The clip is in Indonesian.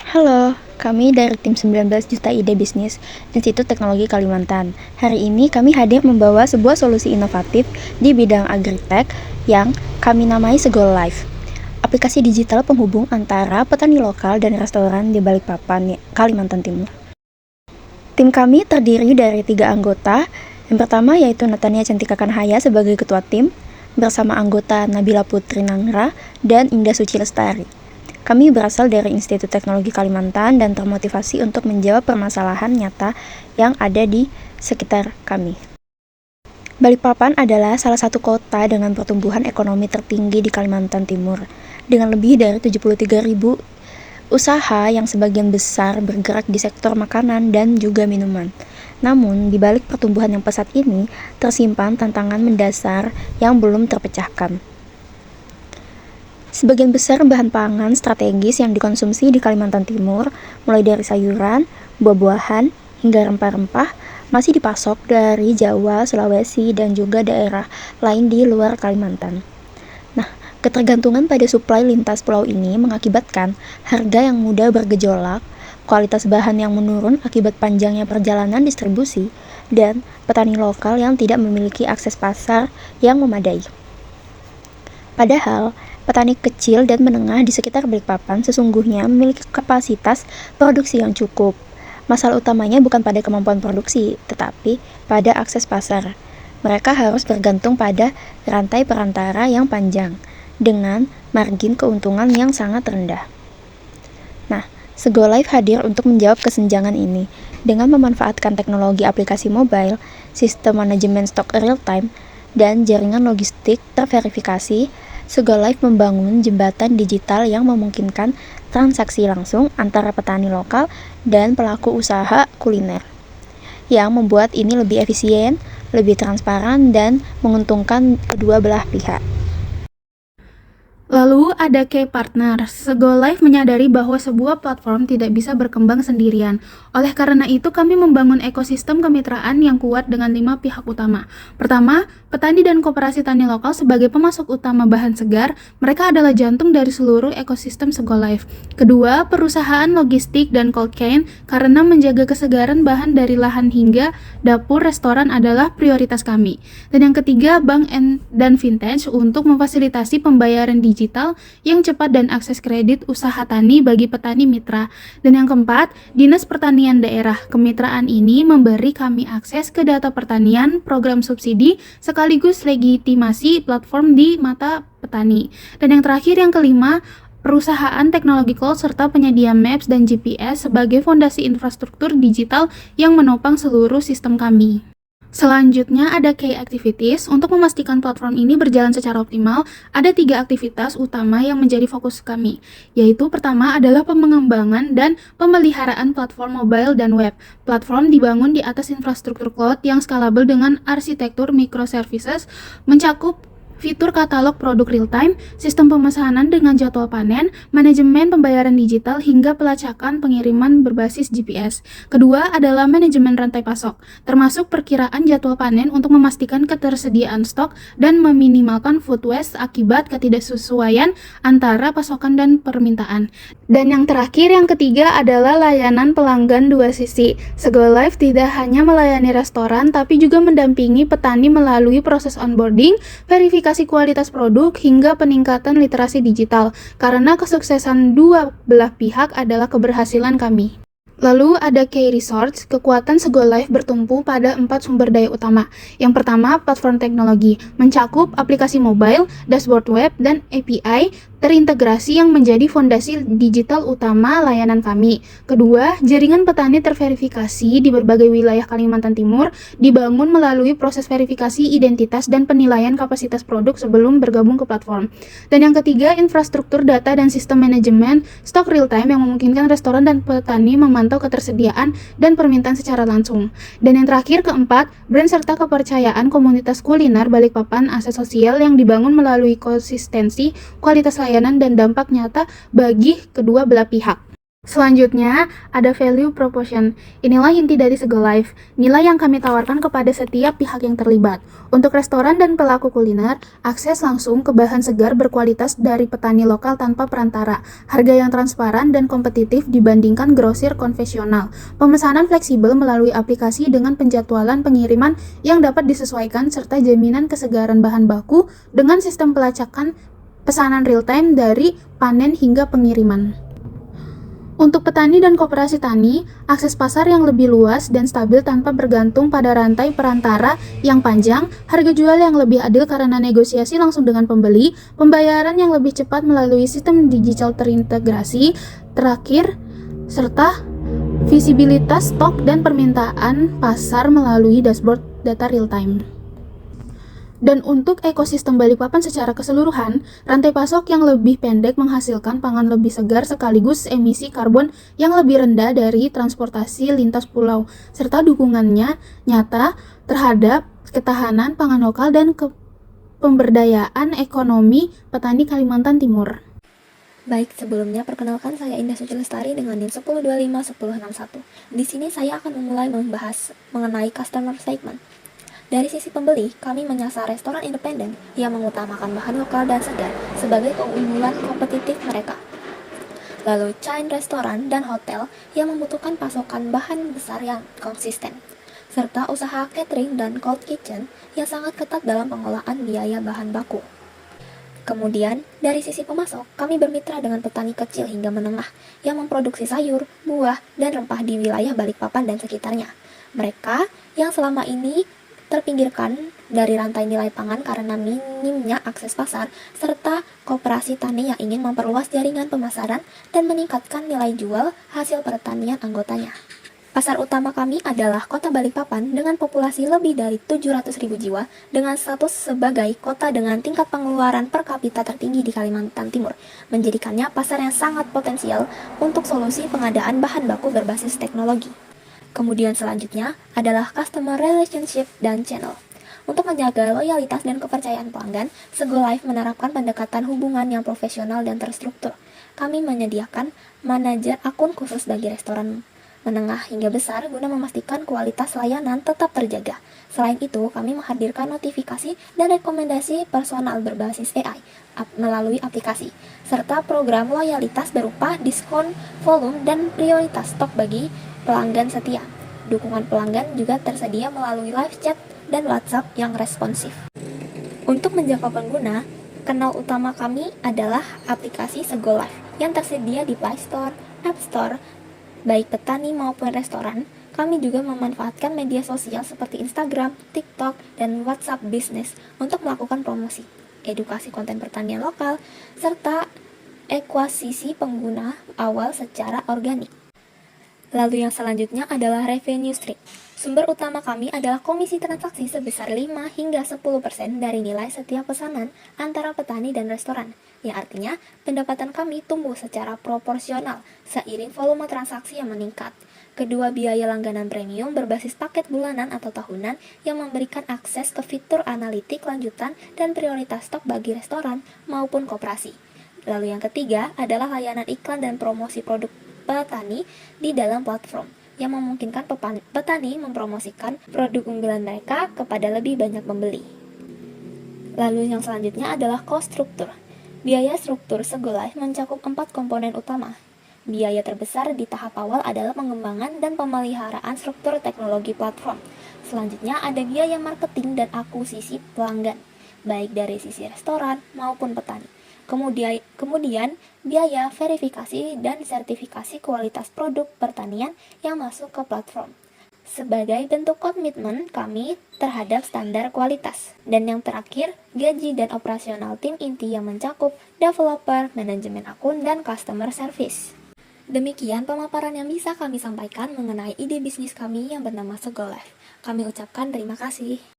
Halo, kami dari tim 19 Juta Ide Bisnis, Institut Teknologi Kalimantan. Hari ini kami hadir membawa sebuah solusi inovatif di bidang agritech yang kami namai Segol Life. Aplikasi digital penghubung antara petani lokal dan restoran di Balikpapan, Kalimantan Timur. Tim kami terdiri dari 3 anggota. Yang pertama yaitu Natania Cantika Kanhaya sebagai ketua tim, bersama anggota Nabila Putri Nangra dan Indah Suci Lestari. Kami berasal dari Institut Teknologi Kalimantan dan termotivasi untuk menjawab permasalahan nyata yang ada di sekitar kami. Balikpapan adalah salah satu kota dengan pertumbuhan ekonomi tertinggi di Kalimantan Timur, dengan lebih dari 73.000 usaha yang sebagian besar bergerak di sektor makanan dan juga minuman. Namun, di balik pertumbuhan yang pesat ini, tersimpan tantangan mendasar yang belum terpecahkan. Sebagian besar bahan pangan strategis yang dikonsumsi di Kalimantan Timur, mulai dari sayuran, buah-buahan, hingga rempah-rempah, masih dipasok dari Jawa, Sulawesi, dan juga daerah lain di luar Kalimantan. Nah, ketergantungan pada suplai lintas pulau ini mengakibatkan harga yang mudah bergejolak, kualitas bahan yang menurun akibat panjangnya perjalanan distribusi, dan petani lokal yang tidak memiliki akses pasar yang memadai. Padahal, petani kecil dan menengah di sekitar Balikpapan sesungguhnya memiliki kapasitas produksi yang cukup. Masalah utamanya bukan pada kemampuan produksi, tetapi pada akses pasar. Mereka harus bergantung pada rantai perantara yang panjang, dengan margin keuntungan yang sangat rendah. Nah, Segol Life hadir untuk menjawab kesenjangan ini, dengan memanfaatkan teknologi aplikasi mobile, sistem manajemen stok real-time, dan jaringan logistik terverifikasi. Segol Life membangun jembatan digital yang memungkinkan transaksi langsung antara petani lokal dan pelaku usaha kuliner, yang membuat ini lebih efisien, lebih transparan, dan menguntungkan kedua belah pihak. Lalu ada key partner. Segol Life menyadari bahwa sebuah platform tidak bisa berkembang sendirian. Oleh karena itu, kami membangun ekosistem kemitraan yang kuat dengan 5 pihak utama. Pertama, petani dan koperasi tani lokal sebagai pemasok utama bahan segar. Mereka adalah jantung dari seluruh ekosistem Segol Life. Kedua, perusahaan logistik dan cold chain karena menjaga kesegaran bahan dari lahan hingga dapur restoran adalah prioritas kami. Dan yang ketiga, bank dan vintage untuk memfasilitasi pembayaran digital yang cepat dan akses kredit usaha tani bagi petani mitra. Dan yang keempat, Dinas Pertanian Daerah. Kemitraan ini memberi kami akses ke data pertanian, program subsidi, sekaligus legitimasi platform di mata petani. Dan yang terakhir, yang kelima, perusahaan teknologi cloud serta penyedia Maps dan GPS sebagai fondasi infrastruktur digital yang menopang seluruh sistem kami. Selanjutnya ada key activities. Untuk memastikan platform ini berjalan secara optimal, ada 3 aktivitas utama yang menjadi fokus kami, yaitu pertama adalah pengembangan dan pemeliharaan platform mobile dan web. Platform dibangun di atas infrastruktur cloud yang scalable dengan arsitektur microservices, mencakup fitur katalog produk real-time, sistem pemesanan dengan jadwal panen, manajemen pembayaran digital, hingga pelacakan pengiriman berbasis GPS. Kedua adalah manajemen rantai pasok, termasuk perkiraan jadwal panen untuk memastikan ketersediaan stok dan meminimalkan food waste akibat ketidaksesuaian antara pasokan dan permintaan. Dan yang terakhir, yang ketiga adalah layanan pelanggan dua sisi. Segol Life tidak hanya melayani restoran, tapi juga mendampingi petani melalui proses onboarding, verifikasi kualitas produk, hingga peningkatan literasi digital, karena kesuksesan dua belah pihak adalah keberhasilan kami. Lalu ada key resource. Kekuatan Segol Life bertumpu pada 4 sumber daya utama. Yang pertama, platform teknologi, mencakup aplikasi mobile, dashboard web, dan API terintegrasi yang menjadi fondasi digital utama layanan kami. Kedua, jaringan petani terverifikasi di berbagai wilayah Kalimantan Timur dibangun melalui proses verifikasi identitas dan penilaian kapasitas produk sebelum bergabung ke platform. Dan yang ketiga, infrastruktur data dan sistem manajemen stok real time yang memungkinkan restoran dan petani memantau ketersediaan dan permintaan secara langsung. Dan yang terakhir, keempat, brand serta kepercayaan komunitas kuliner Balikpapan, aset sosial yang dibangun melalui konsistensi, kualitas layanan, dan dampak nyata bagi kedua belah pihak. Selanjutnya, ada value proposition. Inilah inti dari Sego Life, nilai yang kami tawarkan kepada setiap pihak yang terlibat. Untuk restoran dan pelaku kuliner, akses langsung ke bahan segar berkualitas dari petani lokal tanpa perantara, harga yang transparan dan kompetitif dibandingkan grosir konvensional, pemesanan fleksibel melalui aplikasi dengan penjadwalan pengiriman yang dapat disesuaikan, serta jaminan kesegaran bahan baku dengan sistem pelacakan pesanan real-time dari panen hingga pengiriman. Untuk petani dan koperasi tani, akses pasar yang lebih luas dan stabil tanpa bergantung pada rantai perantara yang panjang, harga jual yang lebih adil karena negosiasi langsung dengan pembeli, pembayaran yang lebih cepat melalui sistem digital terintegrasi, terakhir, serta visibilitas stok dan permintaan pasar melalui dashboard data real-time. Dan untuk ekosistem Balikpapan secara keseluruhan, rantai pasok yang lebih pendek menghasilkan pangan lebih segar sekaligus emisi karbon yang lebih rendah dari transportasi lintas pulau, serta dukungannya nyata terhadap ketahanan pangan lokal dan pemberdayaan ekonomi petani Kalimantan Timur. Baik, sebelumnya perkenalkan saya Indah Suci Lestari dengan NIM 10251061. Di sini saya akan memulai membahas mengenai customer segment. Dari sisi pembeli, kami menyasar restoran independen yang mengutamakan bahan lokal dan segar sebagai keunggulan kompetitif mereka. Lalu chain restoran dan hotel yang membutuhkan pasokan bahan besar yang konsisten, serta usaha catering dan cold kitchen yang sangat ketat dalam pengolahan biaya bahan baku. Kemudian, dari sisi pemasok, kami bermitra dengan petani kecil hingga menengah yang memproduksi sayur, buah, dan rempah di wilayah Balikpapan dan sekitarnya. Mereka yang selama ini terpinggirkan dari rantai nilai pangan karena minimnya akses pasar, serta koperasi tani yang ingin memperluas jaringan pemasaran dan meningkatkan nilai jual hasil pertanian anggotanya. Pasar utama kami adalah Kota Balikpapan dengan populasi lebih dari 700.000 jiwa dengan status sebagai kota dengan tingkat pengeluaran per kapita tertinggi di Kalimantan Timur, menjadikannya pasar yang sangat potensial untuk solusi pengadaan bahan baku berbasis teknologi. Kemudian selanjutnya adalah customer relationship dan channel. Untuk menjaga loyalitas dan kepercayaan pelanggan, Sego Life menerapkan pendekatan hubungan yang profesional dan terstruktur. Kami menyediakan manajer akun khusus bagi restoran menengah hingga besar guna memastikan kualitas layanan tetap terjaga. Selain itu, kami menghadirkan notifikasi dan rekomendasi personal berbasis AI melalui aplikasi, serta program loyalitas berupa diskon volume dan prioritas stok bagi pelanggan setia. Dukungan pelanggan juga tersedia melalui live chat dan WhatsApp yang responsif. Untuk menjangkau pengguna, kanal utama kami adalah aplikasi Sego Life yang tersedia di Play Store, App Store, baik petani maupun restoran. Kami juga memanfaatkan media sosial seperti Instagram, TikTok, dan WhatsApp Business untuk melakukan promosi, edukasi konten pertanian lokal, serta ekuasisi pengguna awal secara organik. Lalu yang selanjutnya adalah revenue stream. Sumber utama kami adalah komisi transaksi sebesar 5 hingga 10% dari nilai setiap pesanan antara petani dan restoran, yang artinya pendapatan kami tumbuh secara proporsional seiring volume transaksi yang meningkat. Kedua, biaya langganan premium berbasis paket bulanan atau tahunan yang memberikan akses ke fitur analitik lanjutan dan prioritas stok bagi restoran maupun koperasi. Lalu yang ketiga adalah layanan iklan dan promosi produk petani di dalam platform yang memungkinkan petani mempromosikan produk unggulan mereka kepada lebih banyak pembeli. Lalu yang selanjutnya adalah cost struktur. Biaya struktur Sego Life mencakup 4 komponen utama. Biaya terbesar di tahap awal adalah pengembangan dan pemeliharaan struktur teknologi platform. Selanjutnya ada biaya marketing dan akuisisi pelanggan, baik dari sisi restoran maupun petani. Kemudian biaya verifikasi dan sertifikasi kualitas produk pertanian yang masuk ke platform, sebagai bentuk komitmen kami terhadap standar kualitas. Dan yang terakhir, gaji dan operasional tim inti yang mencakup developer, manajemen akun, dan customer service. Demikian pemaparan yang bisa kami sampaikan mengenai ide bisnis kami yang bernama Sego Life. Kami ucapkan terima kasih.